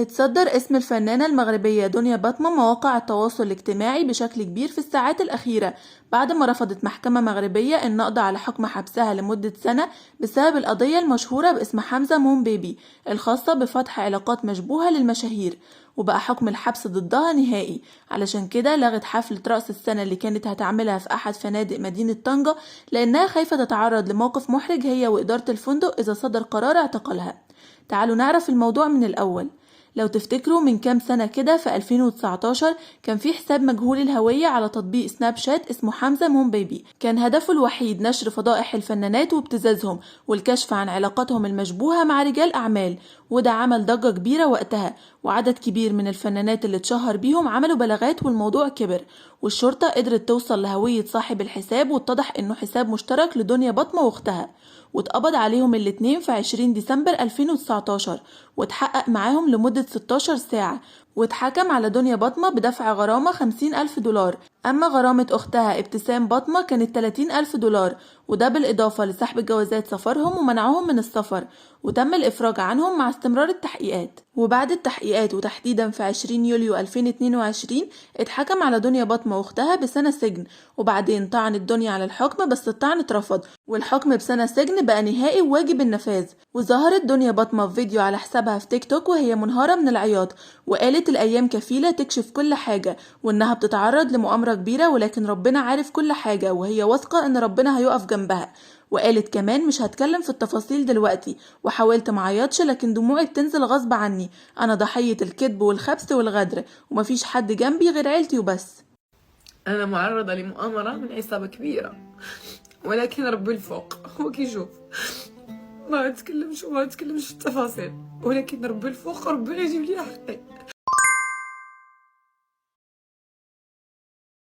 اتصدر اسم الفنانة المغربية دنيا بطمة مواقع التواصل الاجتماعي بشكل كبير في الساعات الأخيرة بعد ما رفضت محكمة مغربية النقض على حكم حبسها لمدة سنة بسبب القضية المشهورة باسم حمزة موم بيبي الخاصة بفتح علاقات مشبوهة للمشاهير، وبقى حكم الحبس ضدها نهائي. علشان كده لغت حفلة رأس السنة اللي كانت هتعملها في أحد فنادق مدينة طنجة لأنها خايفة تتعرض لموقف محرج هي وإدارة الفندق إذا صدر قرار اعتقالها. تعالوا نعرف الموضوع من الأول. لو تفتكروا من كام سنة كده في 2019 كان في حساب مجهول الهوية على تطبيق سناب شات اسمه حمزة موم بيبي، كان هدفه الوحيد نشر فضائح الفنانات وابتزازهم والكشف عن علاقاتهم المشبوهة مع رجال أعمال، وده عمل ضجة كبيرة وقتها، وعدد كبير من الفنانات اللي اتشهر بيهم عملوا بلاغات والموضوع كبر، والشرطة قدرت توصل لهوية صاحب الحساب واتضح انه حساب مشترك لدنيا بطمة واختها، واتقبض عليهم الاتنين في 20 ديسمبر 2019 واتحقق معاهم لمدة 16 ساعة، واتحكم على دنيا بطمة بدفع غرامة 50,000 دولار. أما غرامة أختها ابتسام بطمة كانت 30,000 دولار، وده بالإضافة لسحب جوازات سفرهم ومنعهم من السفر، وتم الإفراج عنهم مع استمرار التحقيقات. وبعد التحقيقات وتحديدا في 20 يوليو 2022 اتحكم على دنيا بطمة واختها بسنة سجن، وبعدين طعنت دنيا على الحكم بس الطعن اترفض والحكم بسنة سجن بقى نهائي وواجب النفاذ. وظهرت دنيا بطمة في فيديو على حسابها في تيك توك وهي منهارة من العياط، وقالت الأيام كفيلة تكشف كل حاجة وإنها بتتعرض لمؤامرة كبيرة ولكن ربنا عارف كل حاجة وهي واثقة إن ربنا هيقف جنبها. وقالت كمان مش هتكلم في التفاصيل دلوقتي، وحاولت معيطش لكن دموعي بتنزل غصب عني، أنا ضحية الكذب والخبث والغدر ومفيش حد جنبي غير عيلتي وبس. أنا معرضة لمؤامرة من عصابة كبيرة، ولكن ربي الفوق هو كيشوف. ما نتكلمش في التفاصيل، ولكن ربي الفوق ربي غيجيب لي حقي.